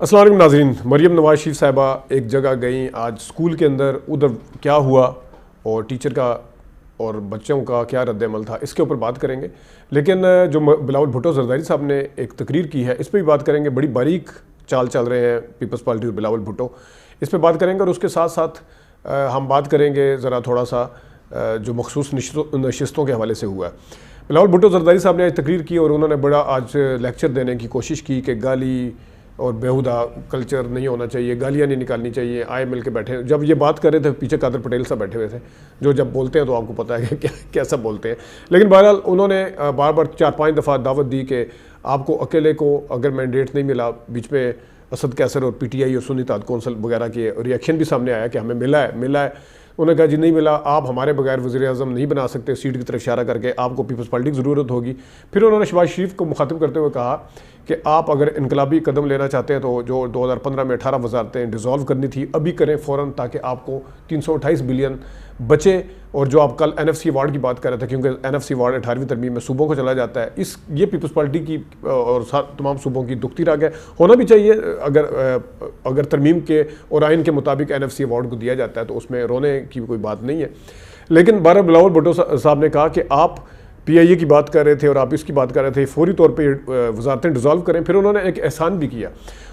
السلام علیکم ناظرین. مریم نواز شریف صاحبہ ایک جگہ گئیں آج اسکول کے اندر, ادھر کیا ہوا اور ٹیچر کا اور بچوں کا کیا رد عمل تھا اس کے اوپر بات کریں گے. لیکن جو بلاول بھٹو زرداری صاحب نے ایک تقریر کی ہے اس پہ بھی بات کریں گے. بڑی باریک چال چل رہے ہیں پیپلز پارٹی اور بلاول بھٹو, اس پہ بات کریں گے. اور اس کے ساتھ ساتھ ہم بات کریں گے ذرا تھوڑا سا جو مخصوص نشستوں کے حوالے سے ہوا ہے. بلاول بھٹو زرداری صاحب نے آج تقریر کی اور انہوں نے بڑا آج لیکچر دینے کی کوشش کی کہ گالی اور بیہودہ کلچر نہیں ہونا چاہیے, گالیاں نہیں نکالنی چاہیے. آئے مل کے بیٹھے, جب یہ بات کر رہے تھے پیچھے قادر پٹیل صاحب بیٹھے ہوئے تھے جو جب بولتے ہیں تو آپ کو پتہ ہے کہ کیسا بولتے ہیں. لیکن بہرحال انہوں نے بار بار 4-5 دفعہ دعوت دی کہ آپ کو اکیلے کو اگر مینڈیٹ نہیں ملا, بیچ میں اسد کیسر اور پی ٹی آئی اور سنی اتحاد کونسل وغیرہ کے ریئیکشن بھی سامنے آیا کہ ہمیں ملا ہے. انہوں نے کہا جی نہیں ملا, آپ ہمارے بغیر وزیر اعظم نہیں بنا سکتے, سیٹ کی طرف اشارہ کر کے آپ کو پیپلز پارٹی کی ضرورت ہوگی. پھر انہوں نے شہباز شریف کو مخاطب کرتے ہوئے کہا کہ آپ اگر انقلابی قدم لینا چاہتے ہیں تو جو 2015 میں 18 وزارتیں ڈیزالو کرنی تھی ابھی کریں فوراً, تاکہ آپ کو 328 بلین بچے. اور جو آپ کل این ایف سی ایوارڈ کی بات کر رہے تھے, کیونکہ این ایف سی ایوارڈ 18ویں ترمیم میں صوبوں کو چلا جاتا ہے, یہ پیپلز پارٹی کی اور تمام صوبوں کی دکھتی راگ ہے. ہونا بھی چاہیے اگر ترمیم کے اور آئین کے مطابق این ایف سی ایوارڈ کو دیا جاتا ہے تو اس میں رونے کی کوئی بات نہیں ہے. لیکن بہرحال بلاول بھٹو صاحب نے کہا کہ آپ پی آئی اے کی بات کر رہے تھے اور آپ اس کی بات کر رہے تھے, فوری طور پہ وزارتیں ڈیزالو کریں. پھر انہوں نے ایک احسان بھی کیا,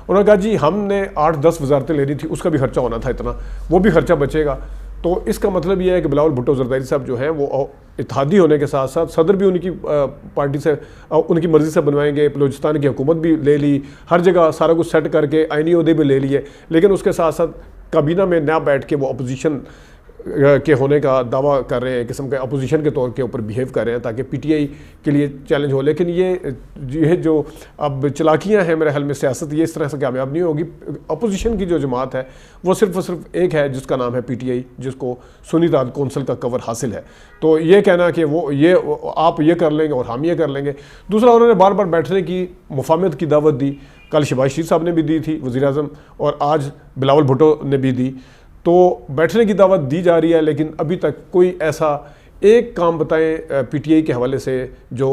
انہوں نے کہا جی ہم نے 8-10 وزارتیں لینی تھی, اس کا بھی خرچہ ہونا تھا اتنا, وہ بھی خرچہ بچے گا. تو اس کا مطلب یہ ہے کہ بلاول بھٹو زرداری صاحب جو ہیں وہ اتحادی ہونے کے ساتھ ساتھ صدر بھی ان کی پارٹی سے ان کی مرضی سے بنوائیں گے. بلوچستان کی حکومت بھی لے لی, ہر جگہ سارا کچھ سیٹ کر کے آئینی عہدے بھی لے لیے. لیکن اس کے ساتھ ساتھ کابینہ میں نہ بیٹھ کے وہ اپوزیشن کے ہونے کا دعویٰ کر رہے ہیں, قسم کے اپوزیشن کے طور کے اوپر بیہیو کر رہے ہیں تاکہ پی ٹی آئی کے لیے چیلنج ہو. لیکن یہ جو اب چلاکیاں ہیں میرے خیال میں سیاست یہ اس طرح سے کامیاب نہیں ہوگی. اپوزیشن کی جو جماعت ہے وہ صرف اور صرف ایک ہے جس کا نام ہے پی ٹی آئی, جس کو سنی اتحاد کونسل کا کور حاصل ہے. تو یہ کہنا کہ آپ یہ کر لیں گے اور ہم یہ کر لیں گے. دوسرا انہوں نے بار بار بیٹھنے کی مفاہمت کی دعوت دی, کل شہباز شریف صاحب نے بھی دی تھی وزیر اعظم, اور آج بلاول بھٹو نے بھی دی. تو بیٹھنے کی دعوت دی جا رہی ہے, لیکن ابھی تک کوئی ایسا ایک کام بتائیں پی ٹی آئی کے حوالے سے جو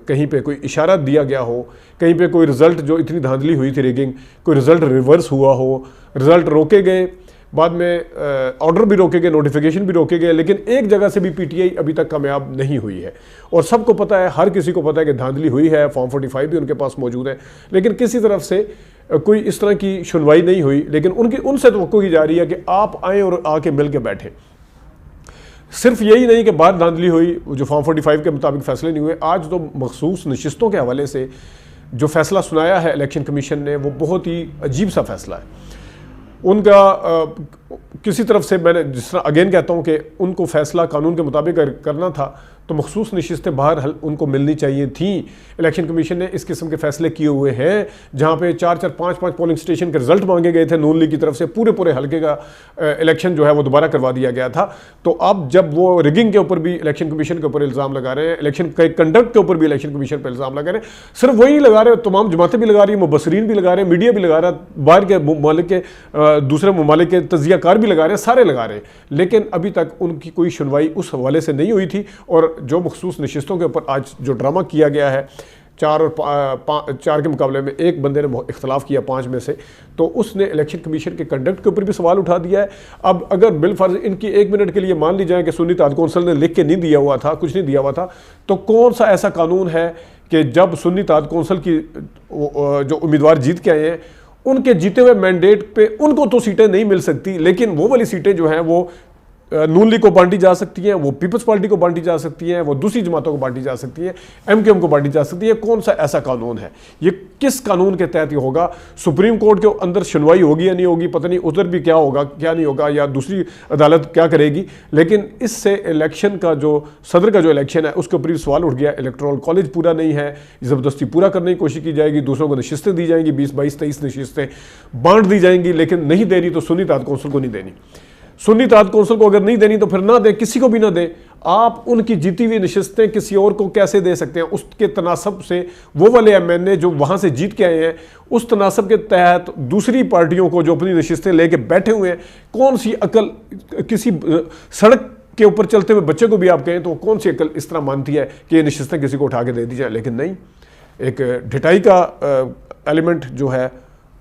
کہیں پہ کوئی اشارہ دیا گیا ہو, کہیں پہ کوئی رزلٹ جو اتنی دھاندلی ہوئی تھی ریگنگ, کوئی رزلٹ ریورس ہوا ہو, رزلٹ روکے گئے, بعد میں آرڈر بھی روکے گئے, نوٹیفیکیشن بھی روکے گئے, لیکن ایک جگہ سے بھی پی ٹی آئی ابھی تک کامیاب نہیں ہوئی ہے. اور سب کو پتہ ہے, ہر کسی کو پتہ ہے کہ دھاندلی ہوئی ہے, فارم 45 بھی ان کے پاس موجود ہے, لیکن کسی طرف سے کوئی اس طرح کی سنوائی نہیں ہوئی. لیکن ان سے توقع کی جا رہی ہے کہ آپ آئیں اور آ کے مل کے بیٹھیں. صرف یہی نہیں کہ باہر دھاندلی ہوئی, جو فارم 45 کے مطابق فیصلے نہیں ہوئے, آج تو مخصوص نشستوں کے حوالے سے جو فیصلہ سنایا ہے الیکشن کمیشن نے وہ بہت ہی عجیب سا فیصلہ ہے. ان کا کسی طرف سے میں نے جس طرح اگین کہتا ہوں کہ ان کو فیصلہ قانون کے مطابق کرنا تھا تو مخصوص نشستیں باہر ان کو ملنی چاہیے تھیں. الیکشن کمیشن نے اس قسم کے فیصلے کیے ہوئے ہیں جہاں پہ 4-4 5-5 پولنگ اسٹیشن کے رزلٹ مانگے گئے تھے نون لیگ کی طرف سے, پورے حلقے کا الیکشن جو ہے وہ دوبارہ کروا دیا گیا تھا. تو اب جب وہ ریگنگ کے اوپر بھی الیکشن کمیشن کے اوپر الزام لگا رہے ہیں, الیکشن کے کنڈکٹ کے اوپر بھی الیکشن کمیشن پہ الزام لگا رہے ہیں, صرف وہی لگا رہے, تمام جماعتیں بھی لگا رہی ہیں, مبصرین بھی لگا رہے ہیں, میڈیا بھی لگا رہا ہے, باہر کے ممالک کے دوسرے ممالک کے تجزیہ کار بھی لگا رہے ہیں, سارے لگا رہے ہیں. لیکن ابھی تک ان کی کوئی سنوائی اس حوالے سے نہیں ہوئی تھی. اور جو مخصوص نشستوں کے اوپر آج جو ڈرامہ کیا گیا ہے, 4 کے مقابلے میں ایک بندے نے اختلاف کیا 5 میں سے, تو اس نے الیکشن کمیشن کے کنڈکٹ کے اوپر بھی سوال اٹھا دیا ہے. اب اگر بالفرض ان کی 1 منٹ کے لیے مان لی جائے کہ سنی اتحاد کونسل نے لکھ کے نہیں دیا ہوا تھا, کچھ نہیں دیا ہوا تھا, تو کون سا ایسا قانون ہے کہ جب سنی اتحاد کونسل کی جو امیدوار جیت کے آئے ہیں ان کے جیتے ہوئے مینڈیٹ پہ ان کو تو سیٹیں نہیں مل سکتی, لیکن وہ والی سیٹیں جو ہیں وہ نون لیگ کو بانٹی جا سکتی ہیں, وہ پیپلز پارٹی کو بانٹی جا سکتی ہیں, وہ دوسری جماعتوں کو بانٹی جا سکتی ہیں, ایم کیو ایم کو بانٹی جا سکتی ہے. کون سا ایسا قانون ہے, یہ کس قانون کے تحت یہ ہوگا؟ سپریم کورٹ کے اندر سنوائی ہوگی یا نہیں ہوگی پتہ نہیں, ادھر بھی کیا ہوگا کیا نہیں ہوگا, یا دوسری عدالت کیا کرے گی. لیکن اس سے الیکشن کا جو صدر کا جو الیکشن ہے اس کے اوپر بھی سوال اٹھ گیا. الیکٹرول کالج پورا نہیں ہے, زبردستی پورا کرنے کی کوشش کی جائے گی, دوسروں کو نشستیں دی جائیں گی, 20-22-23 نشستیں بانٹ دی جائیں گی, لیکن نہیں دینی تو سنی اتحاد کونسل کو نہیں دینی. سنی اتحاد کونسل کو اگر نہیں دینی تو پھر نہ دیں, کسی کو بھی نہ دیں. آپ ان کی جیتی ہوئی نشستیں کسی اور کو کیسے دے سکتے ہیں؟ اس کے تناسب سے وہ والے ایم این اے جو وہاں سے جیت کے آئے ہیں اس تناسب کے تحت دوسری پارٹیوں کو جو اپنی نشستیں لے کے بیٹھے ہوئے ہیں, کون سی عقل کسی سڑک کے اوپر چلتے ہوئے بچے کو بھی آپ کہیں تو کون سی عقل اس طرح مانتی ہے کہ یہ نشستیں کسی کو اٹھا کے دے دی جائیں؟ لیکن نہیں, ایک ڈھٹائی کا ایلیمنٹ جو ہے